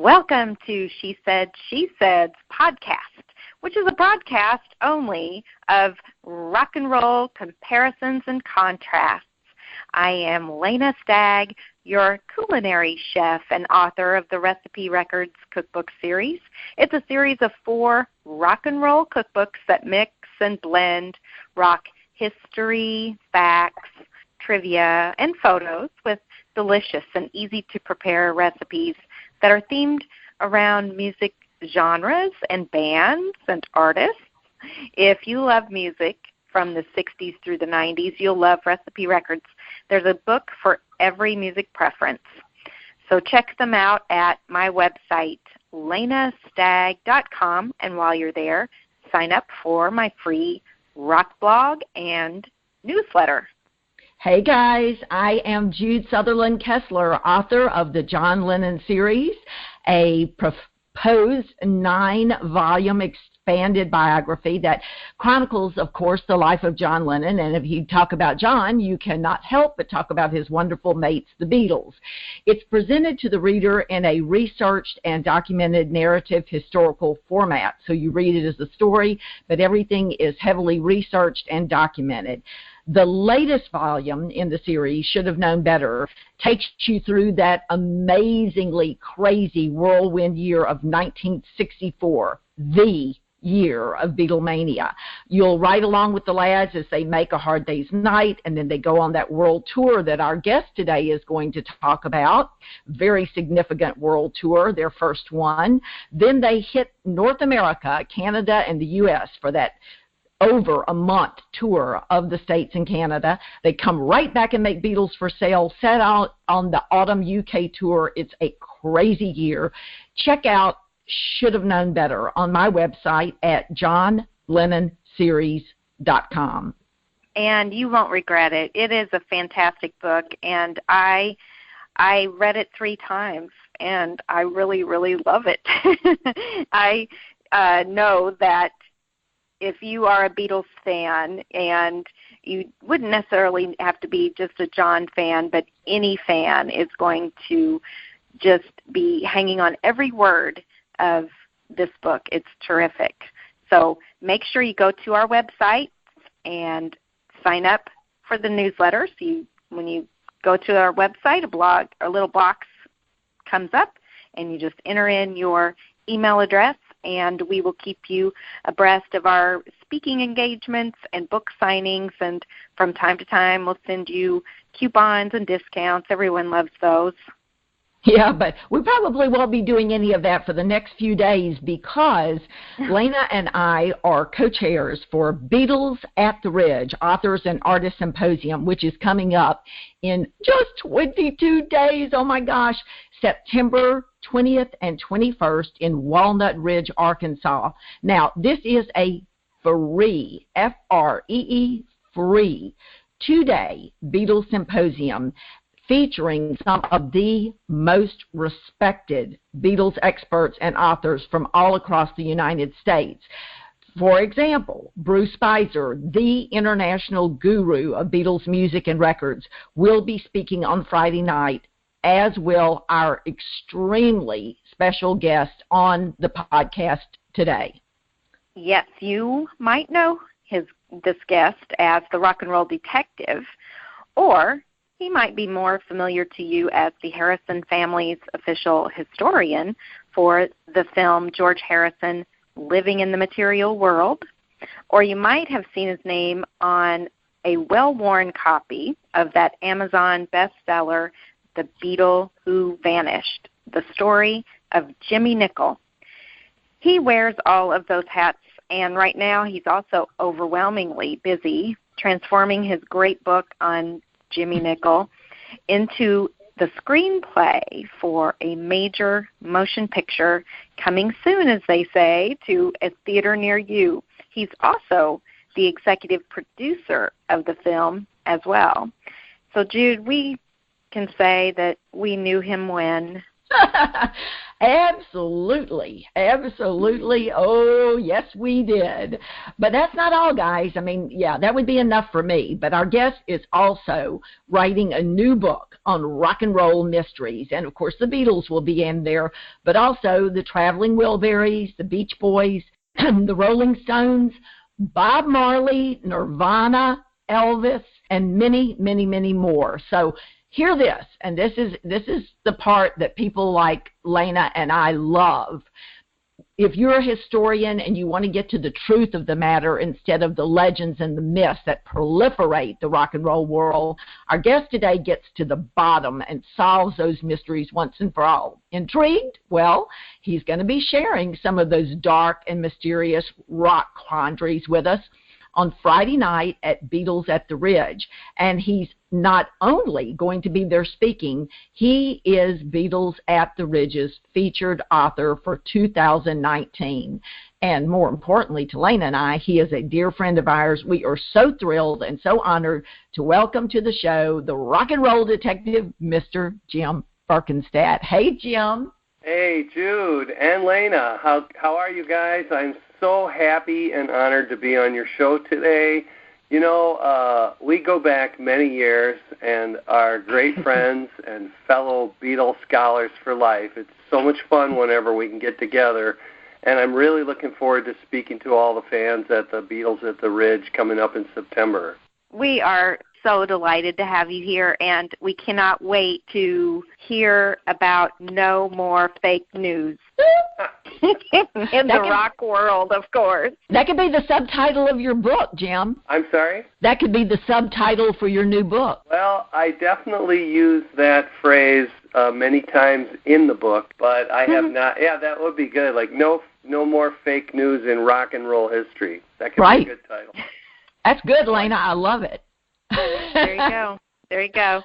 Welcome to She Said, She Said's podcast, which is a broadcast only of rock and roll comparisons and contrasts. I am Lenea Stagg, your culinary chef and author of the Recipe Records cookbook series. It's a series of 4 rock and roll cookbooks that mix and blend rock history, facts, trivia, and photos with delicious and easy-to-prepare recipes that are themed around music genres and bands and artists. If you love music from the 60s through the 90s, you'll love Recipe Records. There's a book for every music preference. So check them out at my website, leneastagg.com, and while you're there, sign up for my free rock blog and newsletter. Hey guys, I am Jude Southerland Kessler, author of the John Lennon series, a proposed 9-volume expanded biography that chronicles, of course, the life of John Lennon. And if you talk about John, you cannot help but talk about his wonderful mates, the Beatles. It's presented to the reader in a researched and documented narrative historical format. So you read it as a story, but everything is heavily researched and documented. The latest volume in the series, Should Have Known Better, takes you through that amazingly crazy whirlwind year of 1964, the year of Beatlemania. You'll ride along with the lads as they make A Hard Day's Night, and then they go on that world tour that our guest today is going to talk about. Very significant world tour, their first one. Then they hit North America, Canada, and the U.S. for that over a month tour of the States and Canada. They come right back and make Beatles for Sale, set out on the autumn UK tour. It's a crazy year. Check out Should Have Known Better on my website at johnlennonseries.com. And you won't regret it. It is a fantastic book, and I read it 3 times, and I really, really love it. I know that if you are a Beatles fan, and you wouldn't necessarily have to be just a John fan, but any fan is going to just be hanging on every word of this book. It's terrific. So make sure you go to our website and sign up for the newsletter. So when you go to our website, a little box comes up, and you just enter in your email address, and we will keep you abreast of our speaking engagements and book signings, and from time to time we'll send you coupons and discounts. Everyone loves those. Yeah, but we probably won't be doing any of that for the next few days because Lanea and I are co-chairs for Beatles at the Ridge, Authors and Artists Symposium, which is coming up in just 22 days. Oh, my gosh, September 20th and 21st in Walnut Ridge, Arkansas. Now, this is a free, F-R-E-E, free, 2-day Beatles Symposium featuring some of the most respected Beatles experts and authors from all across the United States. For example, Bruce Spicer, the international guru of Beatles music and records, will be speaking on Friday night, as will our extremely special guest on the podcast today. Yes, you might know this guest as the rock and roll detective, or he might be more familiar to you as the Harrison family's official historian for the film George Harrison, Living in the Material World, or you might have seen his name on a well-worn copy of that Amazon bestseller, The Beatle Who Vanished, the story of Jimmie Nicol. He wears all of those hats, and right now he's also overwhelmingly busy transforming his great book on Jimmie Nicol into the screenplay for a major motion picture coming soon, as they say, to a theater near you. He's also the executive producer of the film as well. So, Jude, we can say that we knew him when Absolutely. Absolutely. Oh, yes, we did. But that's not all, guys. I mean, yeah, that would be enough for me. But our guest is also writing a new book on rock and roll mysteries. And, of course, the Beatles will be in there, but also the Traveling Wilburys, the Beach Boys, the Rolling Stones, Bob Marley, Nirvana, Elvis, and many, many, many more. So hear this, and this is the part that people like Lanea and I love. If you're a historian and you want to get to the truth of the matter instead of the legends and the myths that proliferate the rock and roll world, our guest today gets to the bottom and solves those mysteries once and for all. Intrigued? Well, he's going to be sharing some of those dark and mysterious rock quandaries with us on Friday night at Beatles at the Ridge. And he's not only going to be there speaking, he is Beatles at the Ridge's featured author for 2019. And more importantly to Lanea and I, he is a dear friend of ours. We are so thrilled and so honored to welcome to the show the rock and roll detective, Mr. Jim Berkenstadt. Hey, Jim. Hey, Jude and Lanea. How are you guys? I'm so happy and honored to be on your show today. You know, we go back many years and are great friends and fellow Beatles scholars for life. It's so much fun whenever we can get together, and I'm really looking forward to speaking to all the fans at the Beatles at the Ridge coming up in September. We are so delighted to have you here, and we cannot wait to hear about no more fake news in the rock world, of course. That could be the subtitle of your book, Jim. I'm sorry? That could be the subtitle for your new book. Well, I definitely use that phrase many times in the book, but I have not. Yeah, that would be good. Like, no more fake news in rock and roll history. That could be a good title. That's good, Lanea. I love it. There you go. There you go.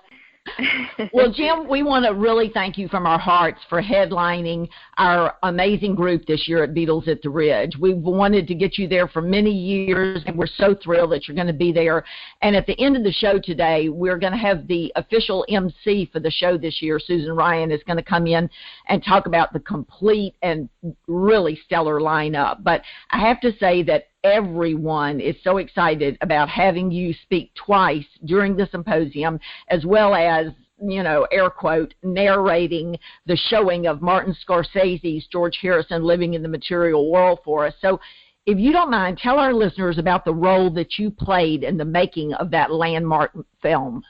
Well, Jim, we want to really thank you from our hearts for headlining our amazing group this year at Beatles at the Ridge. We've wanted to get you there for many years, and we're so thrilled that you're going to be there. And at the end of the show today, we're going to have the official MC for the show this year, Susan Ryan, is going to come in and talk about the complete and really stellar lineup. But I have to say that everyone is so excited about having you speak twice during the symposium, as well as, you know, air quote, narrating the showing of Martin Scorsese's George Harrison Living in the Material World for us. So if you don't mind, tell our listeners about the role that you played in the making of that landmark film.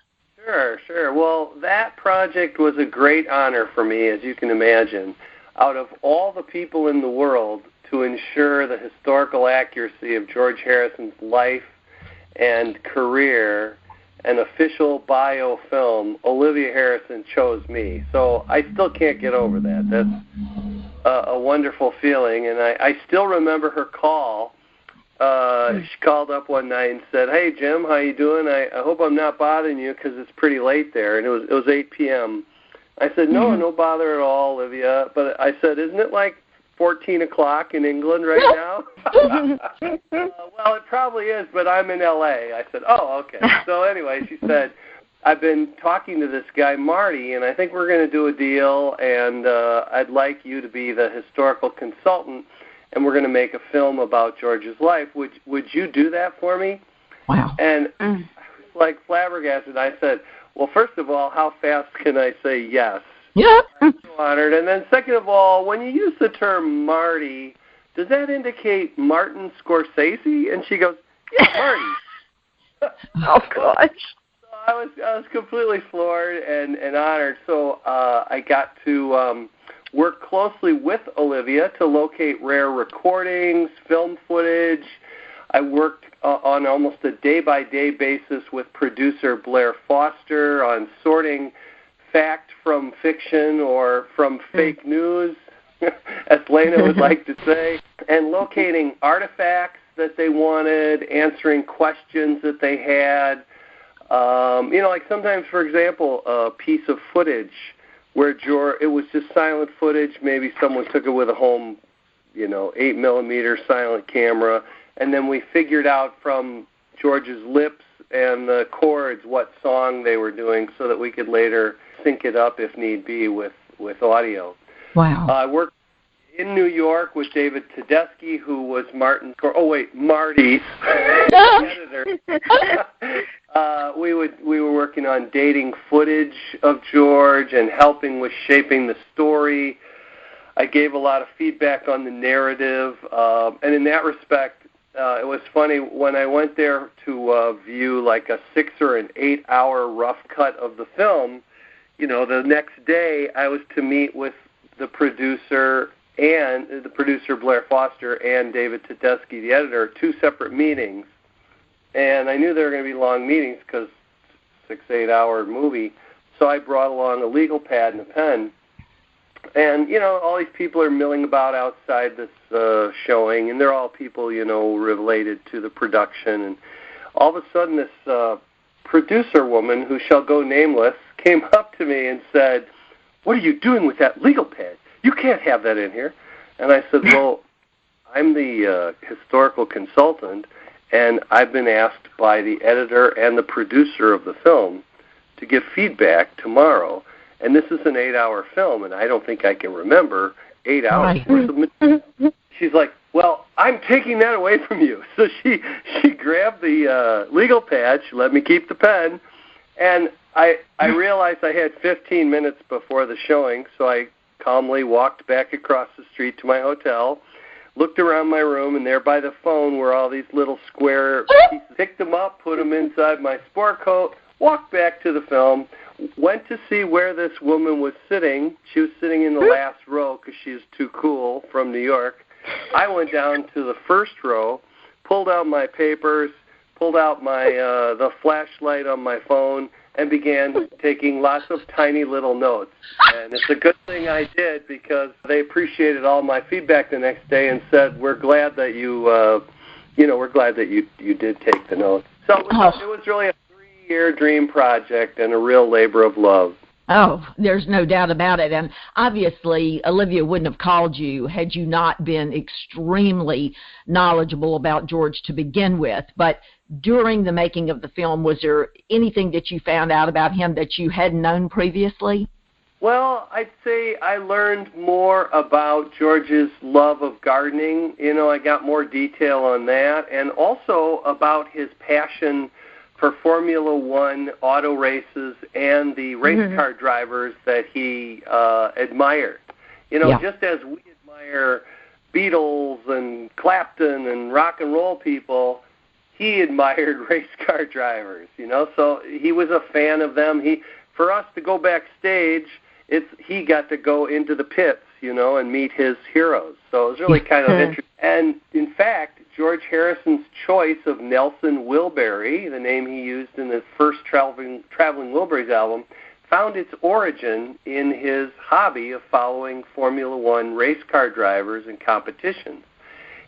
Sure. Well, that project was a great honor for me, as you can imagine. Out of all the people in the world, to ensure the historical accuracy of George Harrison's life and career, an official biofilm, Olivia Harrison chose me. So I still can't get over that. That's a wonderful feeling, and I still remember her call. She called up one night and said, "Hey, Jim, how you doing? I hope I'm not bothering you because it's pretty late there." And it was 8 p.m. I said, no bother at all, Olivia. But I said, isn't it like 14 o'clock in England right now? Well, it probably is, but I'm in L.A. I said, oh, okay. So anyway, she said, I've been talking to this guy, Marty, and I think we're going to do a deal, and I'd like you to be the historical consultant, and we're going to make a film about George's life. Would you do that for me? Wow. And I was like flabbergasted. I said, well, first of all, how fast can I say yes? Yeah. I'm so honored. And then second of all, when you use the term Marty, does that indicate Martin Scorsese? And she goes, yeah, Marty. Oh, gosh. So I was completely floored and honored. So I got to work closely with Olivia to locate rare recordings, film footage. I worked on almost a day-by-day basis with producer Blair Foster on sorting fact from fiction or from fake news, as Lanea would like to say, and locating artifacts that they wanted, answering questions that they had. Like sometimes, for example, a piece of footage where it was just silent footage. Maybe someone took it with a home, 8mm silent camera, and then we figured out from George's lips and the chords what song they were doing so that we could later sync it up if need be with with audio. Wow. I worked in New York with David Tedeschi, who was Marty's editor. We were working on dating footage of George and helping with shaping the story. I gave a lot of feedback on the narrative, and in that respect, it was funny when I went there to view like a 6 or an 8 hour rough cut of the film. You know, the next day I was to meet with the producer Blair Foster and David Tedeschi, the editor, 2 separate meetings. And I knew they were going to be long meetings because 6-8 hour movie. So I brought along a legal pad and a pen. And, you know, all these people are milling about outside this showing, and they're all people, you know, related to the production. And all of a sudden this producer woman, who shall go nameless, came up to me and said, "What are you doing with that legal pad? You can't have that in here." And I said, "Well, I'm the historical consultant, and I've been asked by the editor and the producer of the film to give feedback tomorrow. And this is an 8 hour film, and I don't think I can remember 8 hours worth of material." She's like, "Well, I'm taking that away from you." So she grabbed the legal pad. She let me keep the pen. And I realized I had 15 minutes before the showing, so I calmly walked back across the street to my hotel, looked around my room, and there by the phone were all these little square pieces. Picked them up, put them inside my sport coat, walked back to the film, went to see where this woman was sitting. She was sitting in the last row because she was too cool from New York. I went down to the first row, pulled out my papers, pulled out my the flashlight on my phone, and began taking lots of tiny little notes. And it's a good thing I did because they appreciated all my feedback the next day and said, "We're glad that we're glad that you did take the notes." So it was really a 3-year dream project and a real labor of love. Oh, there's no doubt about it. And obviously, Olivia wouldn't have called you had you not been extremely knowledgeable about George to begin with. But during the making of the film, was there anything that you found out about him that you hadn't known previously? Well, I'd say I learned more about George's love of gardening. You know, I got more detail on that, and also about his passion for Formula One auto races and the race car drivers that he admired. You know, just as we admire Beatles and Clapton and rock and roll people, he admired race car drivers, you know, so he was a fan of them. For us to go backstage, he got to go into the pits, you know, and meet his heroes. So it was really kind of interesting. And in fact, George Harrison's choice of Nelson Wilbury, the name he used in the first Traveling Wilburys album, found its origin in his hobby of following Formula One race car drivers in competitions.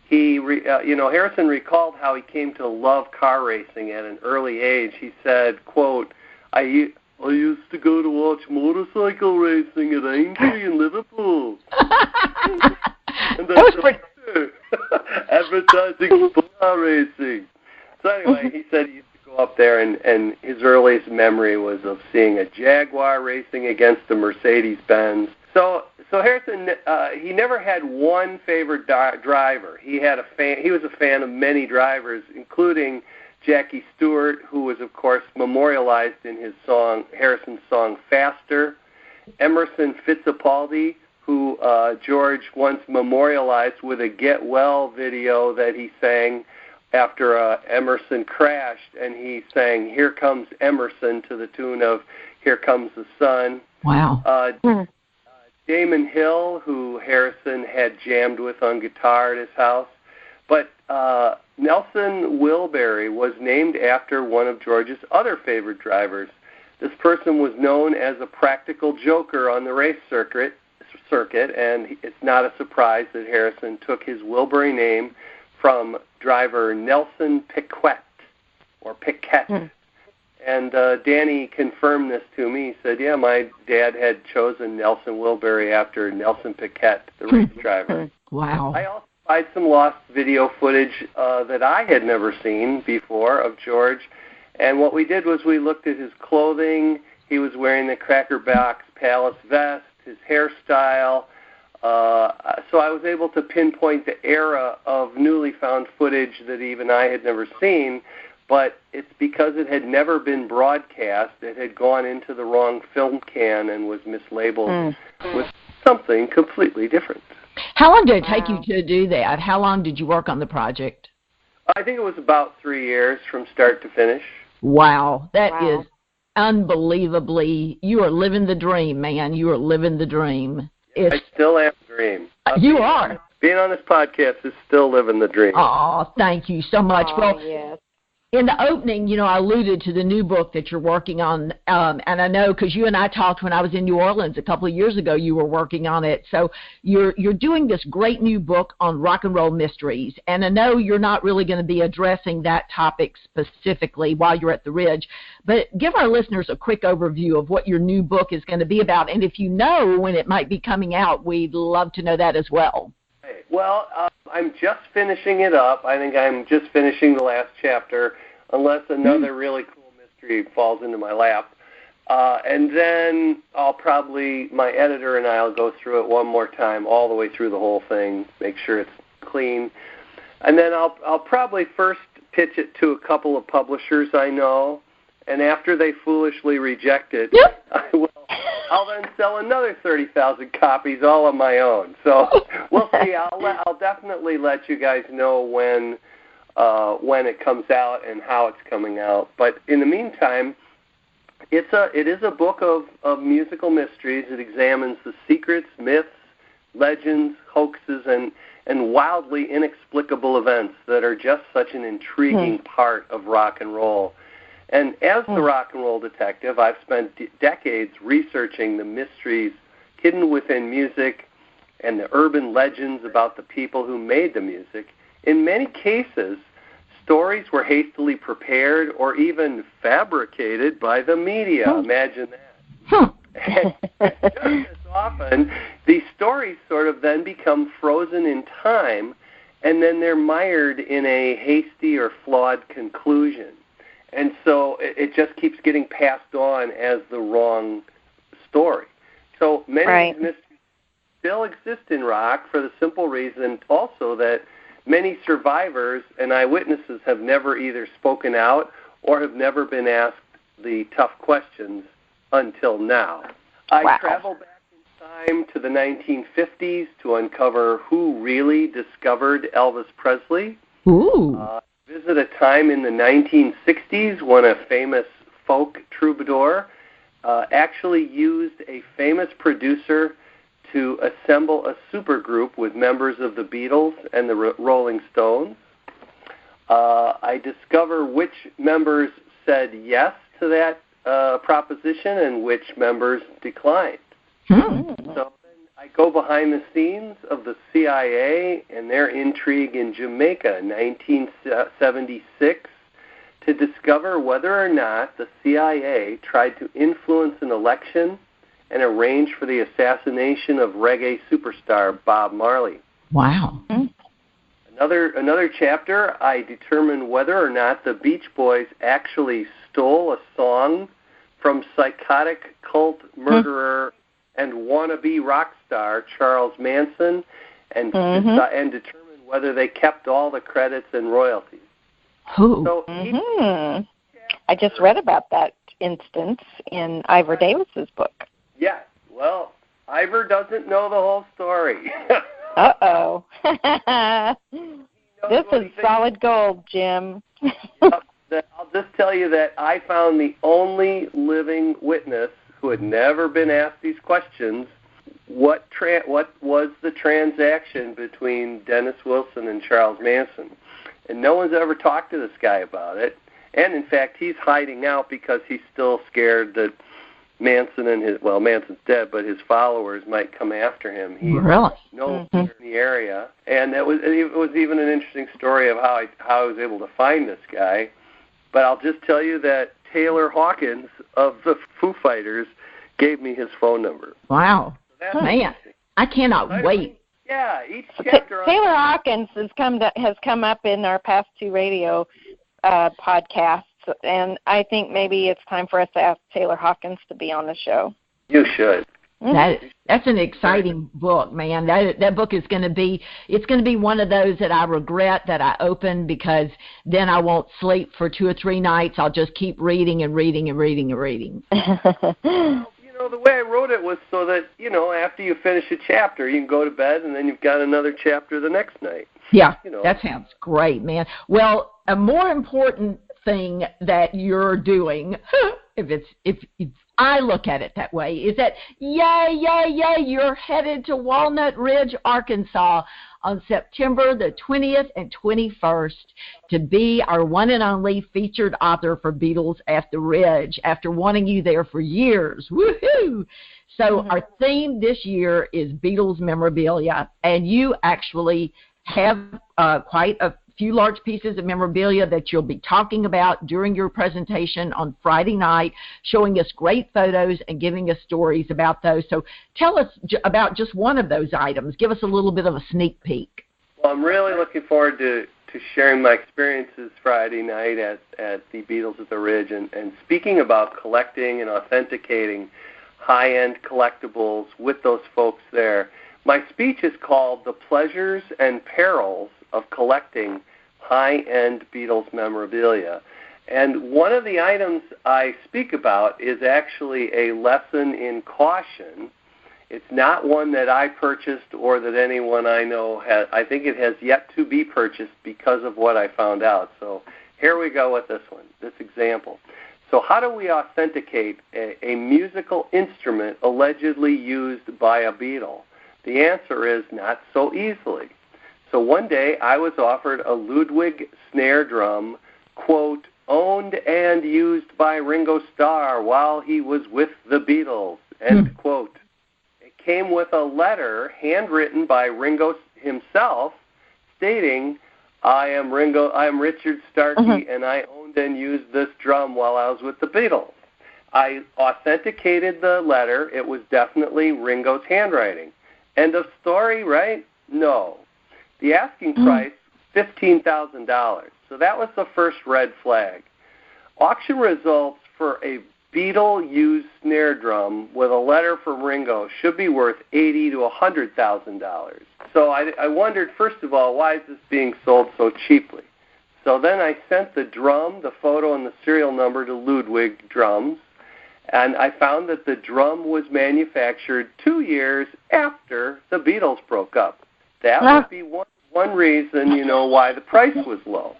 Harrison recalled how he came to love car racing at an early age. He said, quote, I used to go to watch motorcycle racing at Aintree in Liverpool. And advertising car racing. So anyway, he said he used to go up there, and his earliest memory was of seeing a Jaguar racing against a Mercedes-Benz. So Harrison, he never had one favorite driver. He was a fan of many drivers, including Jackie Stewart, who was, of course, memorialized in Harrison's song "Faster." Emerson Fittipaldi, who George once memorialized with a Get Well video that he sang after Emerson crashed, and he sang "Here Comes Emerson" to the tune of "Here Comes the Sun." Wow. Damon Hill, who Harrison had jammed with on guitar at his house. But Nelson Wilbury was named after one of George's other favorite drivers. This person was known as a practical joker on the race circuit, and it's not a surprise that Harrison took his Wilbury name from driver Nelson Piquet, or Piquet. And Danny confirmed this to me. He said, yeah, my dad had chosen Nelson Wilbury after Nelson Piquet, the race driver. Wow. I also had some lost video footage that I had never seen before of George. And what we did was we looked at his clothing. He was wearing the Cracker Box Palace vest. his hairstyle. So I was able to pinpoint the era of newly found footage that even I had never seen, but it's because it had never been broadcast. It had gone into the wrong film can and was mislabeled with something completely different. How long did it take you to do that? How long did you work on the project? I think it was about 3 years from start to finish. Wow, that is unbelievably, you are living the dream, man. You are living the dream. I still am the dream. You are. Being on this podcast is still living the dream. Oh, thank you so much. Well, yes. in the opening, I alluded to the new book that you're working on, and I know because you and I talked when I was in New Orleans a couple of years ago, you were working on it. So you're doing this great new book on rock and roll mysteries, and I know you're not really going to be addressing that topic specifically while you're at the Ridge, but give our listeners a quick overview of what your new book is going to be about, and if you know when it might be coming out, we'd love to know that as well. Well, I'm just finishing it up. I think I'm just finishing the last chapter, unless another really cool mystery falls into my lap. And then my editor and I will go through it one more time, all the way through the whole thing, make sure it's clean. And then I'll probably first pitch it to a couple of publishers I know, and after they foolishly reject it, I'll then sell another 30,000 copies all on my own. So we'll see. I'll definitely let you guys know when it comes out and how it's coming out. But in the meantime, it is a book of musical mysteries. It examines the secrets, myths, legends, hoaxes, and wildly inexplicable events that are just such an intriguing part of rock and roll. And as the rock and roll detective, I've spent decades researching the mysteries hidden within music and the urban legends about the people who made the music. In many cases, stories were hastily prepared or even fabricated by the media. Imagine that. And just as often, these stories sort of then become frozen in time, and then they're mired in a hasty or flawed conclusion. And so it just keeps getting passed on as the wrong story. So many mysteries still exist in rock for the simple reason also that many survivors and eyewitnesses have never either spoken out or have never been asked the tough questions until now. I travel back in time to the 1950s to uncover who really discovered Elvis Presley. Visit a time in the 1960s when a famous folk troubadour actually used a famous producer to assemble a supergroup with members of the Beatles and the Rolling Stones. I discover which members said yes to that proposition and which members declined. So I go behind the scenes of the CIA and their intrigue in Jamaica in 1976 to discover whether or not the CIA tried to influence an election and arrange for the assassination of reggae superstar Bob Marley. Wow. Another chapter, I determine whether or not the Beach Boys actually stole a song from psychotic cult murderer and wannabe rock star Charles Manson, and determine whether they kept all the credits and royalties. So I just read about that instance in Ivor Davis's book. Yes. Well, Ivor doesn't know the whole story. Uh-oh. This is solid gold, Jim. I'll just tell you that I found the only living witness who had never been asked these questions, what was the transaction between Dennis Wilson and Charles Manson? And no one's ever talked to this guy about it. And, in fact, he's hiding out because he's still scared that Manson and Manson's dead, but his followers might come after him. He's no longer in the area. And it was even an interesting story of how I was able to find this guy. But I'll just tell you that Taylor Hawkins of the Foo Fighters gave me his phone number. Wow. So man, I cannot wait. Yeah, each chapter. Taylor Hawkins has come up in our past two radio podcasts, and I think maybe it's time for us to ask Taylor Hawkins to be on the show. You should. That's an exciting book, man. That book is going to be one of those that I regret that I opened, because then I won't sleep for 2 or 3 nights. I'll just keep reading and reading and reading and reading. The way I wrote it was so that, after you finish a chapter, you can go to bed and then you've got another chapter the next night. Yeah, that sounds great, man. Well, a more important thing that you're doing, if I look at it that way, is that yay, you're headed to Walnut Ridge, Arkansas on September the 20th and 21st to be our one and only featured author for Beatles at the Ridge, after wanting you there for years. Woohoo! So our theme this year is Beatles memorabilia, and you actually have quite a few large pieces of memorabilia that you'll be talking about during your presentation on Friday night, showing us great photos and giving us stories about those. So tell us about just one of those items. Give us a little bit of a sneak peek. Well, I'm really looking forward to sharing my experiences Friday night at the Beatles at the Ridge and speaking about collecting and authenticating high-end collectibles with those folks there. My speech is called The Pleasures and Perils of Collecting High-End Beatles Memorabilia. And one of the items I speak about is actually a lesson in caution. It's not one that I purchased or that anyone I know has. I think it has yet to be purchased because of what I found out. So here we go with this one, this example. So how do we authenticate a musical instrument allegedly used by a Beatle? The answer is not so easily. So one day I was offered a Ludwig snare drum, quote, owned and used by Ringo Starr while he was with the Beatles, end quote. It came with a letter handwritten by Ringo himself stating, I am Richard Starkey, and I owned and used this drum while I was with the Beatles. I authenticated the letter. It was definitely Ringo's handwriting. End of story, right? No. The asking price, $15,000. So that was the first red flag. Auction results for a Beatle-used snare drum with a letter from Ringo should be worth $80,000 to $100,000. So I wondered, first of all, why is this being sold so cheaply? So then I sent the drum, the photo, and the serial number to Ludwig Drums, and I found that the drum was manufactured 2 years after the Beatles broke up. That would be one reason, why the price was low.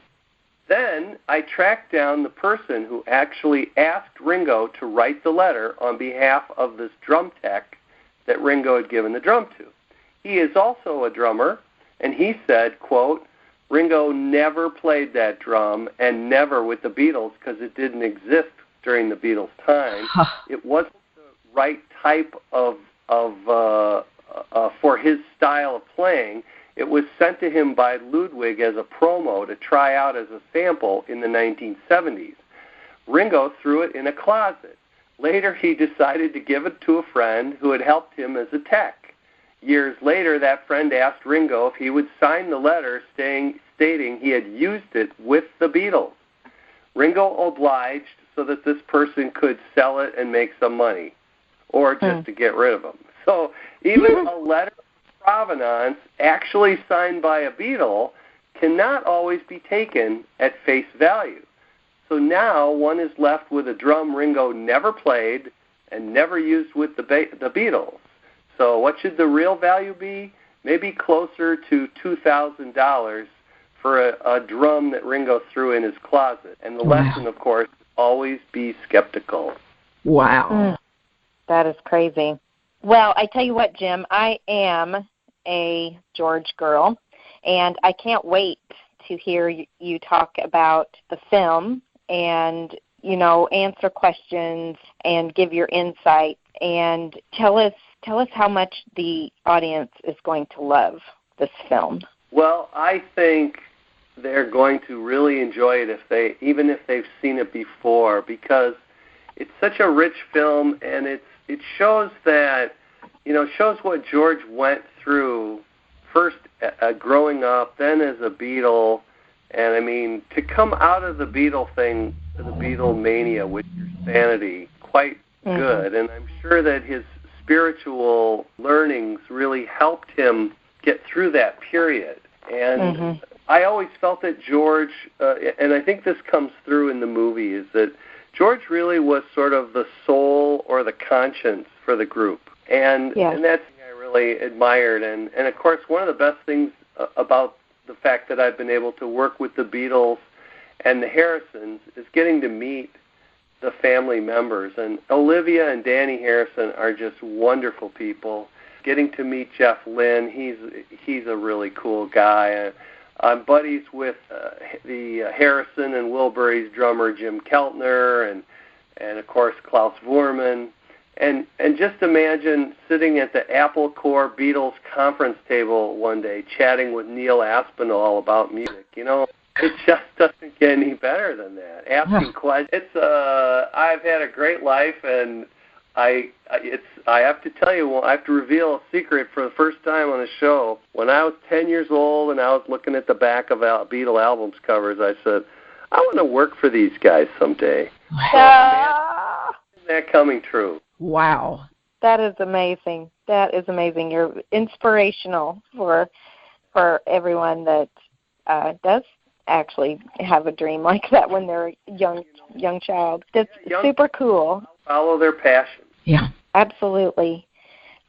Then I tracked down the person who actually asked Ringo to write the letter on behalf of this drum tech that Ringo had given the drum to. He is also a drummer, and he said, quote, Ringo never played that drum, and never with the Beatles, because it didn't exist during the Beatles' time. It wasn't the right type of for his style of playing. It was sent to him by Ludwig as a promo to try out as a sample in the 1970s. Ringo threw it in a closet. Later, he decided to give it to a friend who had helped him as a tech. Years later, that friend asked Ringo if he would sign the letter stating he had used it with the Beatles. Ringo obliged so that this person could sell it and make some money, or just to get rid of him. So even a letter of provenance actually signed by a Beatle cannot always be taken at face value. So now one is left with a drum Ringo never played and never used with the Beatles. So what should the real value be? Maybe closer to $2,000 for a drum that Ringo threw in his closet. And the lesson, of course, always be skeptical. Wow. That is crazy. Well, I tell you what, Jim, I am a George girl, and I can't wait to hear you talk about the film and, answer questions and give your insight, and tell us how much the audience is going to love this film. Well, I think they're going to really enjoy it even if they've seen it before, because it's such a rich film, and it shows that, shows what George went through first growing up, then as a Beatle, and I mean, to come out of the Beatle thing, the Beatle mania with your sanity, quite good, and I'm sure that his spiritual learnings really helped him get through that period. And I always felt that George, and I think this comes through in the movie, is that George really was sort of the soul or the conscience for the group. And that's something I really admired. And of course, one of the best things about the fact that I've been able to work with the Beatles and the Harrisons is getting to meet the family members. And Olivia and Danny Harrison are just wonderful people. Getting to meet Jeff Lynne, he's a really cool guy. I'm buddies with the Harrison and Wilburys drummer Jim Keltner and of course Klaus Voormann. And just imagine sitting at the Apple Corps Beatles conference table one day chatting with Neil Aspinall about music. You know, it just doesn't get any better than that. Asking questions. I've had a great life, and I have to tell you, I have to reveal a secret for the first time on a show. When I was 10 years old and I was looking at the back of Beatle albums covers, I said, I want to work for these guys someday. Isn't that coming true? Wow. That is amazing. That is amazing. You're inspirational for everyone that does actually have a dream like that when they're a young child. That's super cool. Follow their passion. Yeah. Absolutely.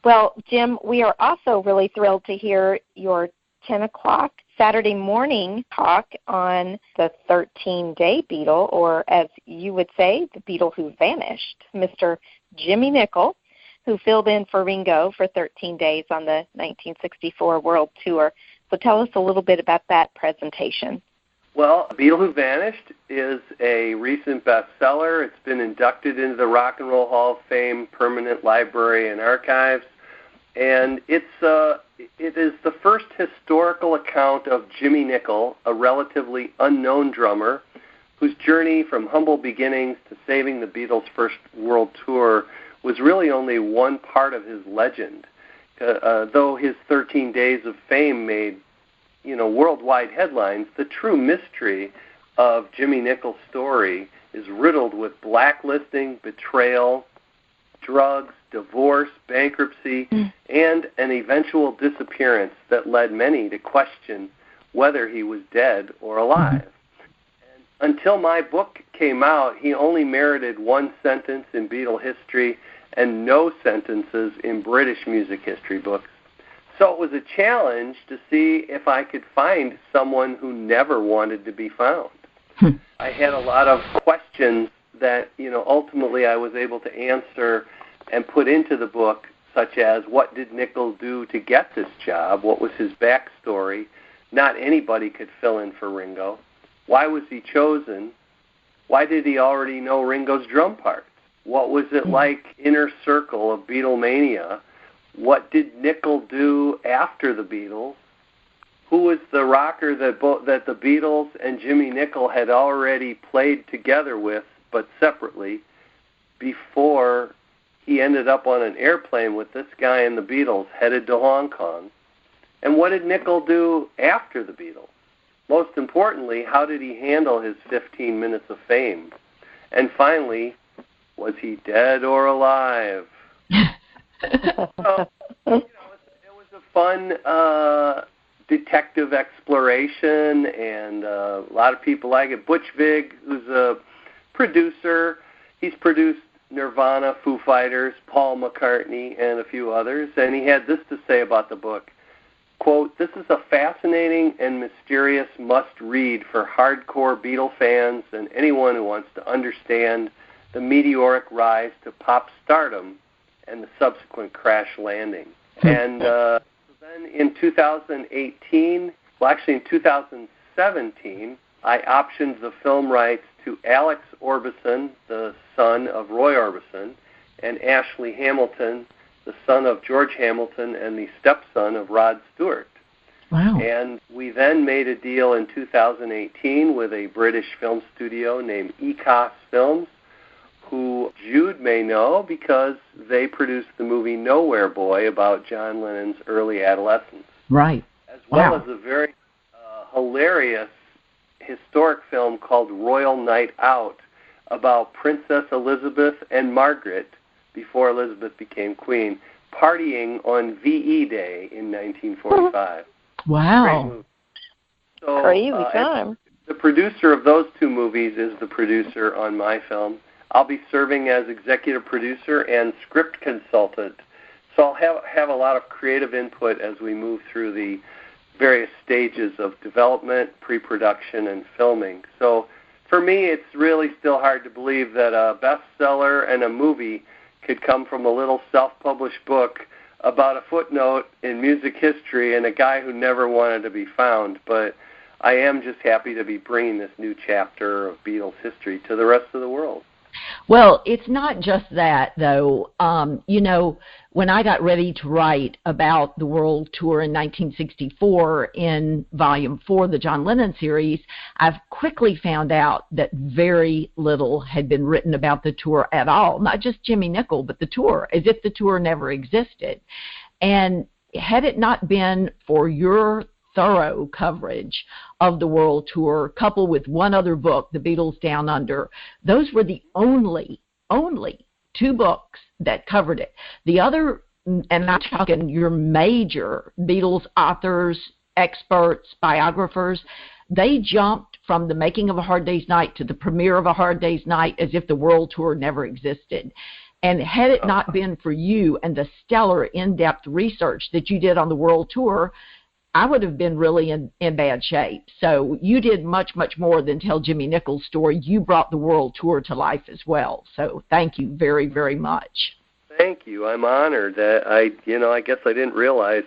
Well, Jim, we are also really thrilled to hear your 10 o'clock Saturday morning talk on the 13-day Beatle, or as you would say, the Beatle Who Vanished, Mr. Jimmie Nicol, who filled in for Ringo for 13 days on the 1964 World Tour. So tell us a little bit about that presentation. Well, Beatle Who Vanished is a recent bestseller. It's been inducted into the Rock and Roll Hall of Fame Permanent Library and Archives, and it is the first historical account of Jimmie Nicol, a relatively unknown drummer, whose journey from humble beginnings to saving the Beatles' first world tour was really only one part of his legend. Though his 13 days of fame made, worldwide headlines, the true mystery of Jimmie Nicol's story is riddled with blacklisting, betrayal, drugs, divorce, bankruptcy, and an eventual disappearance that led many to question whether he was dead or alive. And until my book came out, he only merited one sentence in Beatle history and no sentences in British music history books. So it was a challenge to see if I could find someone who never wanted to be found. I had a lot of questions that, ultimately I was able to answer and put into the book, such as what did Nicol do to get this job? What was his backstory? Not anybody could fill in for Ringo. Why was he chosen? Why did he already know Ringo's drum parts? What was it like inner circle of Beatlemania? What did Nicol do after the Beatles? Who was the rocker that the Beatles and Jimmie Nicol had already played together with, but separately, before he ended up on an airplane with this guy and the Beatles headed to Hong Kong? And what did Nicol do after the Beatles? Most importantly, how did he handle his 15 minutes of fame? And finally, was he dead or alive? So, it was a fun detective exploration, and a lot of people like it. Butch Vig, who's a producer, he's produced Nirvana, Foo Fighters, Paul McCartney, and a few others, and he had this to say about the book. Quote, "This is a fascinating and mysterious must-read for hardcore Beatle fans and anyone who wants to understand the meteoric rise to pop stardom and the subsequent crash landing." And then in 2018, well, actually in 2017, I optioned the film rights to Alex Orbison, the son of Roy Orbison, and Ashley Hamilton, the son of George Hamilton and the stepson of Rod Stewart. Wow. And we then made a deal in 2018 with a British film studio named ECOS Films, who Jude may know because they produced the movie Nowhere Boy about John Lennon's early adolescence. Right. As well as a very hilarious historic film called Royal Night Out about Princess Elizabeth and Margaret before Elizabeth became queen, partying on VE Day in 1945. Wow. Great movie. So, Crazy time. The producer of those two movies is the producer on my film. I'll be serving as executive producer and script consultant. So I'll have a lot of creative input as we move through the various stages of development, pre-production, and filming. So for me, it's really still hard to believe that a bestseller and a movie could come from a little self-published book about a footnote in music history and a guy who never wanted to be found. But I am just happy to be bringing this new chapter of Beatles history to the rest of the world. Well, it's not just that, though. When I got ready to write about the World Tour in 1964 in Volume 4 of the John Lennon series, I've quickly found out that very little had been written about the tour at all, not just Jimmie Nicol, but the tour, as if the tour never existed. And had it not been for your thorough coverage of the World Tour, coupled with one other book, The Beatles Down Under, those were the only two books that covered it. The other, and I'm talking your major Beatles authors, experts, biographers, they jumped from The Making of a Hard Day's Night to the premiere of A Hard Day's Night as if the World Tour never existed. And had it not been for you and the stellar in-depth research that you did on the World Tour, I would have been really in bad shape. So you did much, much more than tell Jimmie Nicol's story. You brought the World Tour to life as well. So thank you very, very much. Thank you. I'm honored. That I guess I didn't realize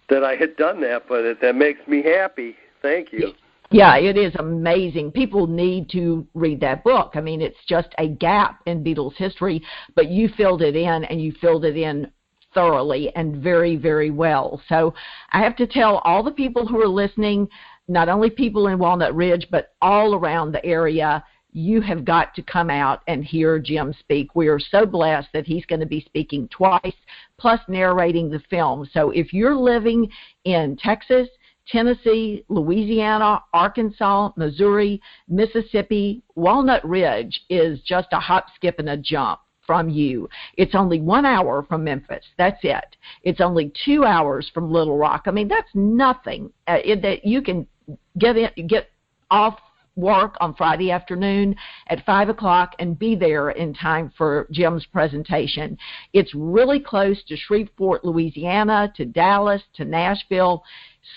that I had done that, but that makes me happy. Thank you. Yeah, it is amazing. People need to read that book. I mean, it's just a gap in Beatles history, but you filled it in, and you filled it in thoroughly and very, very well. So I have to tell all the people who are listening, not only people in Walnut Ridge, but all around the area, you have got to come out and hear Jim speak. We are so blessed that he's going to be speaking twice, plus narrating the film. So if you're living in Texas, Tennessee, Louisiana, Arkansas, Missouri, Mississippi, Walnut Ridge is just a hop, skip, and a jump from you. It's only 1 hour from Memphis. That's it. It's only 2 hours from Little Rock. I mean, that's nothing. That you can get off work on Friday afternoon at 5 o'clock and be there in time for Jim's presentation. It's really close to Shreveport, Louisiana, to Dallas, to Nashville,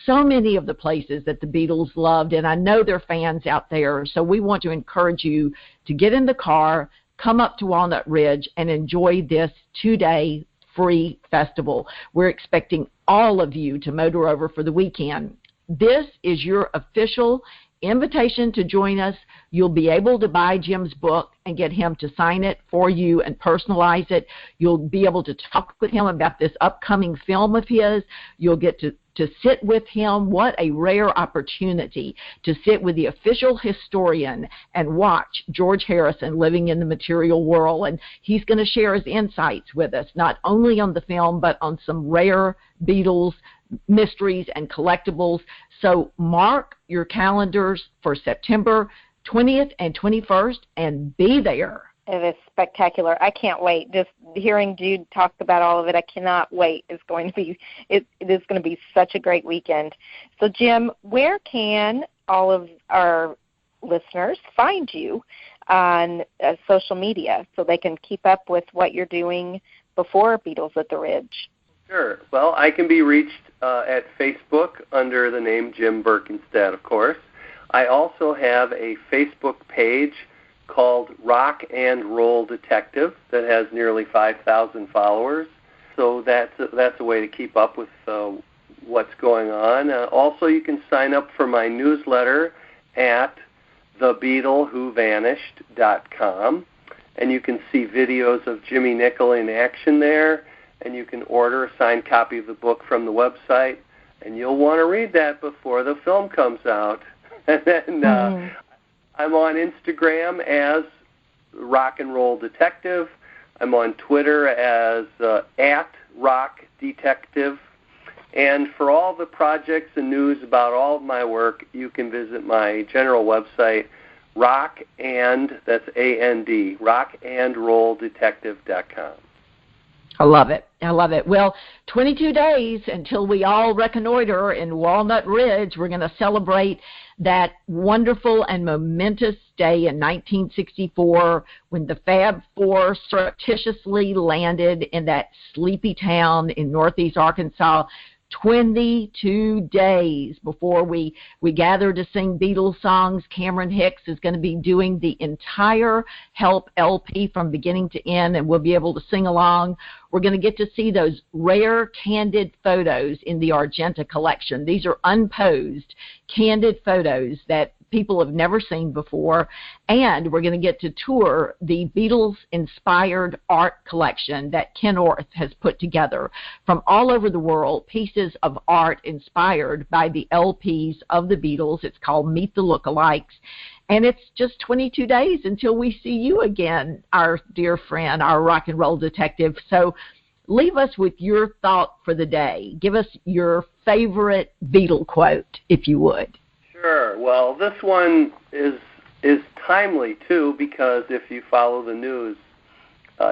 so many of the places that the Beatles loved, and I know they're fans out there, so we want to encourage you to get in the car, come up to Walnut Ridge, and enjoy this 2-day free festival. We're expecting all of you to motor over for the weekend. This is your official invitation to join us. You'll be able to buy Jim's book and get him to sign it for you and personalize it. You'll be able to talk with him about this upcoming film of his. You'll get to sit with him. What a rare opportunity to sit with the official historian and watch George Harrison living in the material world. And he's going to share his insights with us, not only on the film, but on some rare Beatles mysteries and collectibles. So mark your calendars for September 20th and 21st and be there. It is spectacular. I can't wait. Just hearing Jude talk about all of it, I cannot wait. It is going to be such a great weekend. So, Jim, where can all of our listeners find you on social media so they can keep up with what you're doing before Beatles at the Ridge? Sure. Well, I can be reached at Facebook under the name Jim Berkenstadt, of course. I also have a Facebook page called Rock and Roll Detective that has nearly 5,000 followers. So that's a way to keep up with what's going on. Also, you can sign up for my newsletter at thebeatlewhovanished.com, and you can see videos of Jimmie Nicol in action there, and you can order a signed copy of the book from the website, and you'll want to read that before the film comes out. And then I'm on Instagram as Rock and Roll Detective. I'm on Twitter as at Rock Detective. And for all the projects and news about all of my work, you can visit my general website, rock and, that's A-N-D, rockandrolldetective.com. I love it. I love it. Well, 22 days until we all reconnoiter in Walnut Ridge. We're going to celebrate that wonderful and momentous day in 1964 when the Fab Four surreptitiously landed in that sleepy town in northeast Arkansas. 22 days before we gather to sing Beatles songs. Cameron Hicks is going to be doing the entire Help LP from beginning to end, and we'll be able to sing along. We're going to get to see those rare candid photos in the Argenta collection. These are unposed, candid photos that people have never seen before, and we're going to get to tour the Beatles-inspired art collection that Ken Orth has put together from all over the world, pieces of art inspired by the LPs of the Beatles. It's called Meet the Lookalikes, and it's just 22 days until we see you again, our dear friend, our rock and roll detective. So leave us with your thought for the day. Give us your favorite Beatle quote, if you would. Sure. Well, this one is timely, too, because if you follow the news,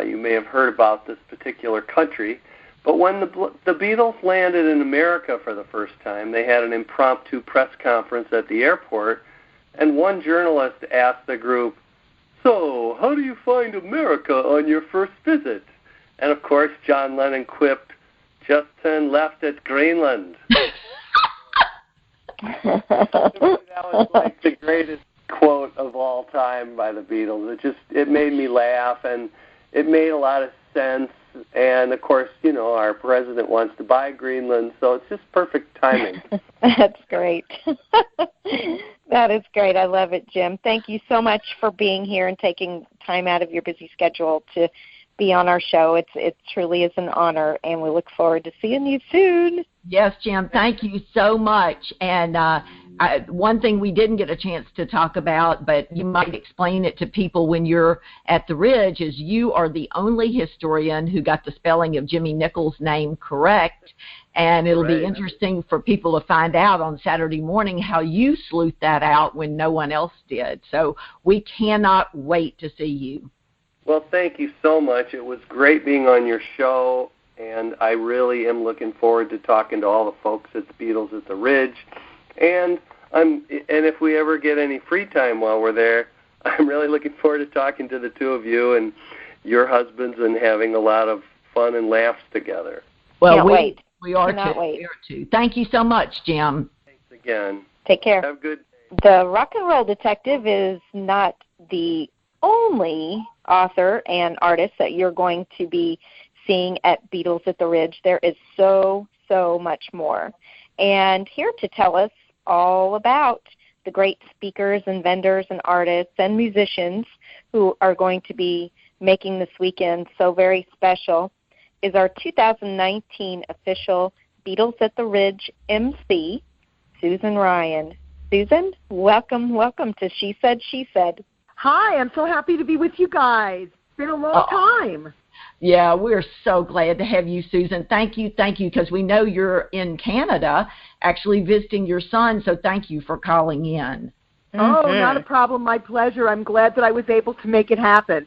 you may have heard about this particular country. But when the Beatles landed in America for the first time, they had an impromptu press conference at the airport, and one journalist asked the group, "So, how do you find America on your first visit?" And, of course, John Lennon quipped, "Just turn left at Greenland." That was like the greatest quote of all time by the Beatles. It made me laugh, and it made a lot of sense. And of course, you know, our president wants to buy Greenland, so it's just perfect timing. That's great. That is great. I love it, Jim. Thank you so much for being here and taking time out of your busy schedule to be on our show. It truly is an honor, and we look forward to seeing you soon. Yes, Jim, thank you so much. And one thing we didn't get a chance to talk about, but you might explain it to people when you're at the Ridge, is you are the only historian who got the spelling of Jimmie Nicol's name correct. And it'll be interesting for people to find out on Saturday morning how you sleuthed that out when no one else did. So we cannot wait to see you. Well, thank you so much. It was great being on your show, and I really am looking forward to talking to all the folks at the Beatles at the Ridge. And if we ever get any free time while we're there, I'm really looking forward to talking to the two of you and your husbands and having a lot of fun and laughs together. Well, we are too. Thank you so much, Jim. Thanks again. Take care. Have a good day. The Rock and Roll Detective is not the only author and artist that you're going to be seeing at Beatles at the Ridge. There is so much more. And here to tell us all about the great speakers and vendors and artists and musicians who are going to be making this weekend so very special is our 2019 official Beatles at the Ridge MC, Susan Ryan. Susan, welcome to She Said, She Said. Hi, I'm so happy to be with you guys. It's been a long time. Yeah, we're so glad to have you, Susan. Thank you, because we know you're in Canada actually visiting your son, so thank you for calling in. Oh, not a problem. My pleasure. I'm glad that I was able to make it happen.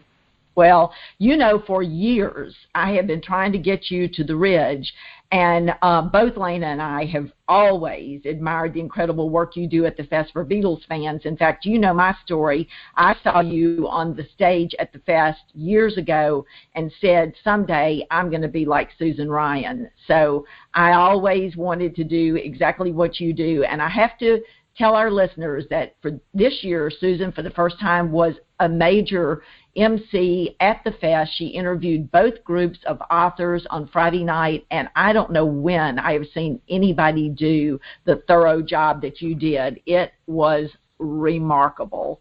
Well, you know, for years I have been trying to get you to the Ridge, and both Lanea and I have always admired the incredible work you do at the Fest for Beatles fans. In fact, you know my story. I saw you on the stage at the Fest years ago and said, someday I'm going to be like Susan Ryan. So I always wanted to do exactly what you do, and I have to tell our listeners that for this year, Susan, for the first time, was a major MC at the Fest. She interviewed both groups of authors on Friday night, and I don't know when I have seen anybody do the thorough job that you did. It was remarkable.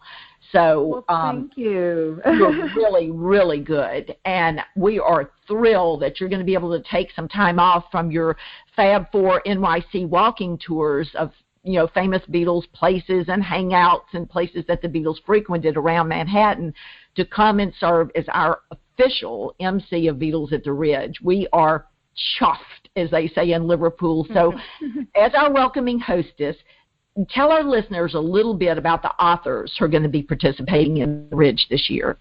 So thank you. You're really, really good. And we are thrilled that you're going to be able to take some time off from your Fab Four NYC walking tours of famous Beatles places and hangouts and places that the Beatles frequented around Manhattan to come and serve as our official MC of Beatles at the Ridge. We are chuffed, as they say in Liverpool. So as our welcoming hostess, tell our listeners a little bit about the authors who are going to be participating in the Ridge this year.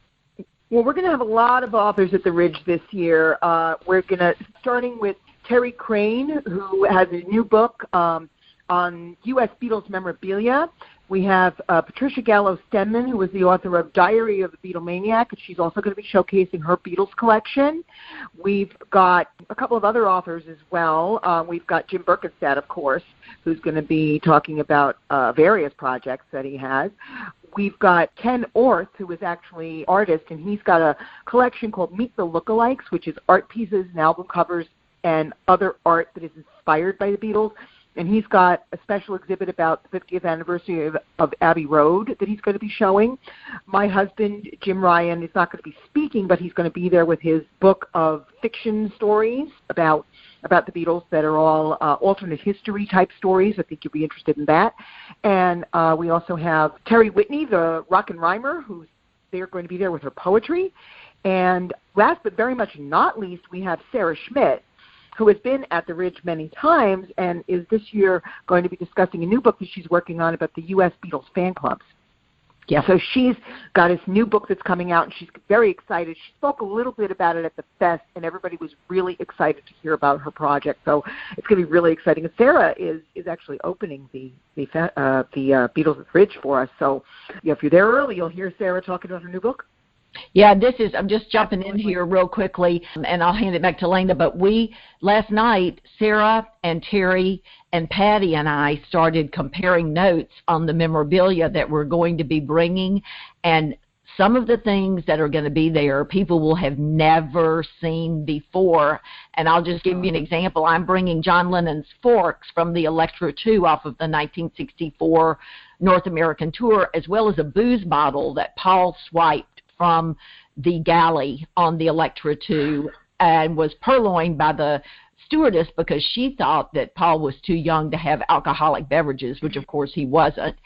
Well, we're going to have a lot of authors at the Ridge this year. We're going to, starting with Terry Crane, who has a new book on U.S. Beatles memorabilia. We have Patricia Gallo-Stenman, who is the author of Diary of a Beatlemaniac, and she's also going to be showcasing her Beatles collection. We've got a couple of other authors as well. We've got Jim Berkenstadt, of course, who's going to be talking about various projects that he has. We've got Ken Orth, who is actually an artist, and he's got a collection called Meet the Lookalikes, which is art pieces and album covers and other art that is inspired by the Beatles. And he's got a special exhibit about the 50th anniversary of Abbey Road that he's going to be showing. My husband, Jim Ryan, is not going to be speaking, but he's going to be there with his book of fiction stories about the Beatles that are all alternate history type stories. I think you'll be interested in that. And we also have Terry Whitney, the rock and rhymer, who's they're going to be there with her poetry. And last but very much not least, we have Sarah Schmidt, who has been at the Ridge many times and is this year going to be discussing a new book that she's working on about the U.S. Beatles fan clubs. Yeah, so she's got this new book that's coming out, and she's very excited. She spoke a little bit about it at the fest, and everybody was really excited to hear about her project. So it's going to be really exciting. And Sarah is actually opening the Beatles at Ridge for us. So if you're there early, you'll hear Sarah talking about her new book. Yeah, I'm just jumping in here real quickly, and I'll hand it back to Lanea. But last night, Sarah and Terry and Patty and I started comparing notes on the memorabilia that we're going to be bringing, and some of the things that are going to be there, people will have never seen before. And I'll just give you an example. I'm bringing John Lennon's forks from the Electra 2 off of the 1964 North American tour, as well as a booze bottle that Paul swiped from the galley on the Electra 2 and was purloined by the stewardess because she thought that Paul was too young to have alcoholic beverages, which of course he wasn't.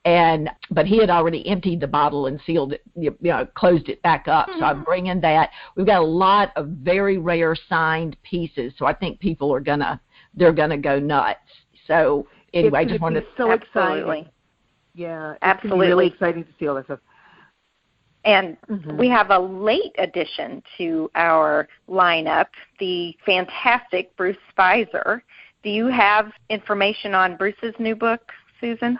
But he had already emptied the bottle and sealed it, closed it back up. So I'm bringing that. We've got a lot of very rare signed pieces, so I think people they're gonna go nuts. So anyway, I just wanted to so absolutely exciting. Yeah, absolutely, really exciting to see all this stuff. And we have a late addition to our lineup, the fantastic Bruce Spicer. Do you have information on Bruce's new book, Susan?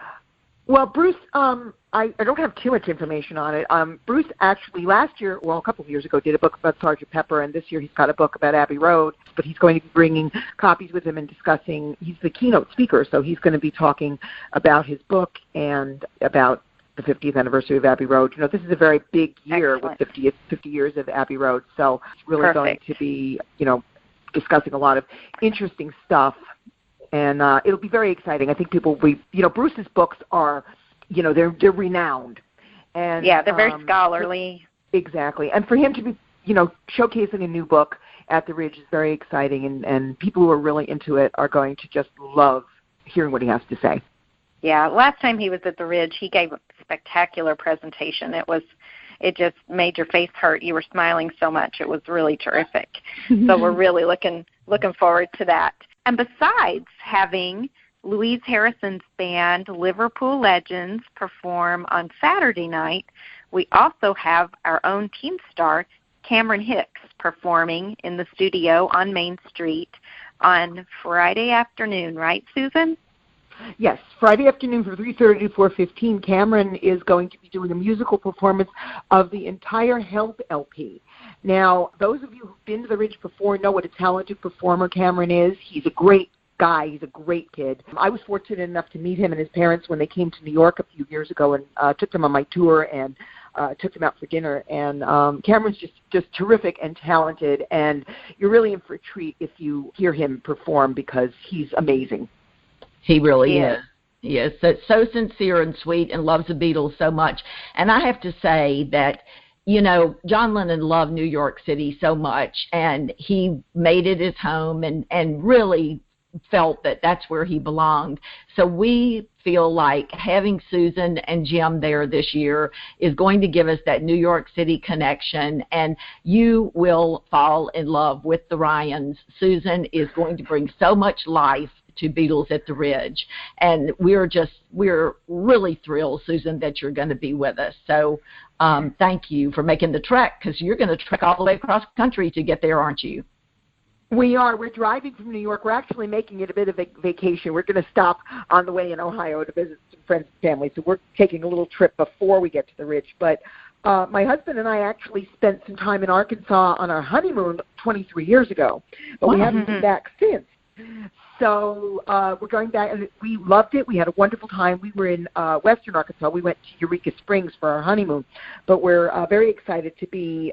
Well, Bruce, I don't have too much information on it. Bruce actually last year, a couple of years ago, did a book about Sgt. Pepper, and this year he's got a book about Abbey Road, but he's going to be bringing copies with him and discussing. He's the keynote speaker, so he's going to be talking about his book and about the 50th anniversary of Abbey Road. This is a very big year with 50 years of Abbey Road, so it's really going to be, discussing a lot of interesting stuff, and it'll be very exciting. I think people will be, Bruce's books are, they're renowned. And yeah, they're very scholarly. Exactly. And for him to be, showcasing a new book at the Ridge is very exciting, and people who are really into it are going to just love hearing what he has to say. Yeah, last time he was at the Ridge, he gave a spectacular presentation. It just made your face hurt. You were smiling so much. It was really terrific. So we're really looking forward to that. And besides having Louise Harrison's band, Liverpool Legends, perform on Saturday night, we also have our own team star, Cameron Hicks, performing in the studio on Main Street on Friday afternoon, right, Susan? Yes, Friday afternoon from 3:30 to 4:15, Cameron is going to be doing a musical performance of the entire Help LP. Now, those of you who've been to the Ridge before know what a talented performer Cameron is. He's a great guy. He's a great kid. I was fortunate enough to meet him and his parents when they came to New York a few years ago and took them on my tour and took them out for dinner. And Cameron's just terrific and talented, and you're really in for a treat if you hear him perform because he's amazing. He really is. Yes, so sincere and sweet and loves the Beatles so much. And I have to say that, John Lennon loved New York City so much, and he made it his home and really felt that that's where he belonged. So we feel like having Susan and Jim there this year is going to give us that New York City connection, and you will fall in love with the Ryans. Susan is going to bring so much life to Beatles at the Ridge. And we're really thrilled, Susan, that you're going to be with us. So thank you for making the trek, because you're going to trek all the way across country to get there, aren't you? We are. We're driving from New York. We're actually making it a bit of a vacation. We're going to stop on the way in Ohio to visit some friends and family. So we're taking a little trip before we get to the Ridge. But my husband and I actually spent some time in Arkansas on our honeymoon 23 years ago. But we haven't been back since. So we're going back, and we loved it. We had a wonderful time. We were in western Arkansas. We went to Eureka Springs for our honeymoon. But we're very excited to be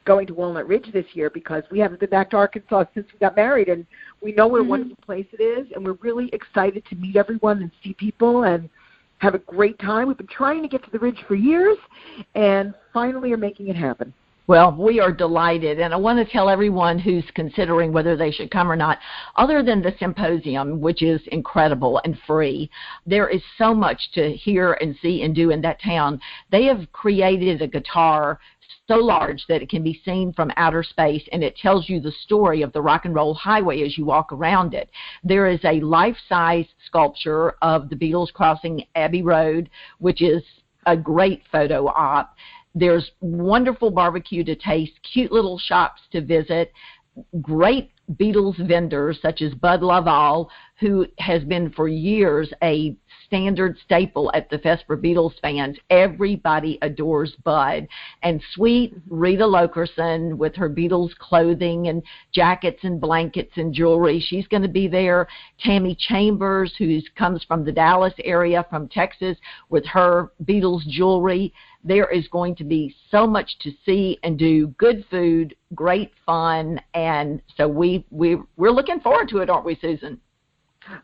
going to Walnut Ridge this year, because we haven't been back to Arkansas since we got married, and we know what a wonderful place it is, and we're really excited to meet everyone and see people and have a great time. We've been trying to get to the Ridge for years, and finally are making it happen. Well, we are delighted, and I want to tell everyone who's considering whether they should come or not, other than the symposium, which is incredible and free, there is so much to hear and see and do in that town. They have created a guitar so large that it can be seen from outer space, and it tells you the story of the rock and roll highway as you walk around it. There is a life-size sculpture of the Beatles crossing Abbey Road, which is a great photo op. There's wonderful barbecue to taste, cute little shops to visit, great Beatles vendors such as Bud Lovell, who has been for years a standard staple at the Fest for Beatles fans. Everybody adores Bud. And sweet Rita Lokerson with her Beatles clothing and jackets and blankets and jewelry, she's going to be there. Tammy Chambers, who comes from the Dallas area from Texas, with her Beatles jewelry. There is going to be so much to see and do, good food, great fun, and so we're looking forward to it, aren't we, Susan?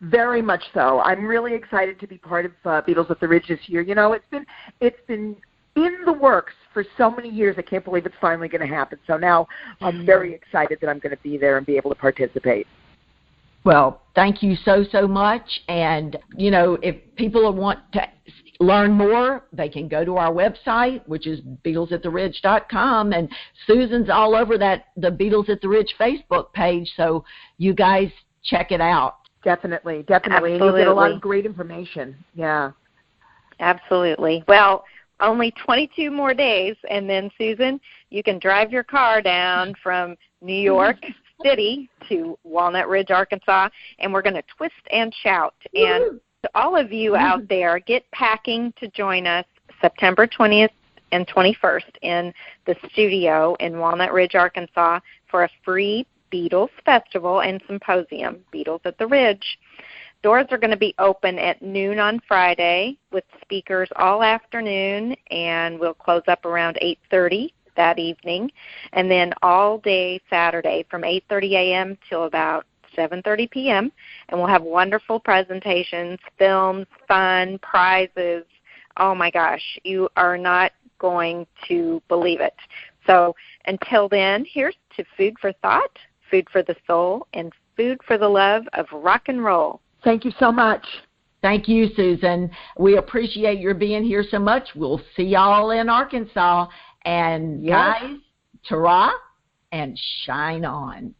Very much so. I'm really excited to be part of Beatles at the Ridge this year. You know, it's been in the works for so many years. I can't believe it's finally going to happen. So now I'm very excited that I'm going to be there and be able to participate. Well, thank you so much. And, you know, if people want to learn more, they can go to our website, which is BeatlesAtTheRidge.com, and Susan's all over the Beatles at the Ridge Facebook page, so you guys check it out. Definitely. Absolutely. And you'll get a lot of great information. Yeah. Absolutely. Well, only 22 more days, and then, Susan, you can drive your car down from New York City to Walnut Ridge, Arkansas, and we're going to twist and shout. And to all of you out there, get packing to join us September 20th and 21st in the studio in Walnut Ridge, Arkansas, for a free Beatles Festival and Symposium, Beatles at the Ridge. Doors are going to be open at noon on Friday with speakers all afternoon, and we'll close up around 8:30 that evening, and then all day Saturday from 8:30 a.m. till about 7:30 p.m., and we'll have wonderful presentations, films, fun, prizes. Oh, my gosh, you are not going to believe it. So until then, here's to food for thought, food for the soul, and food for the love of rock and roll. Thank you so much. Thank you, Susan. We appreciate your being here so much. We'll see y'all in Arkansas. And guys, ta-ra and shine on.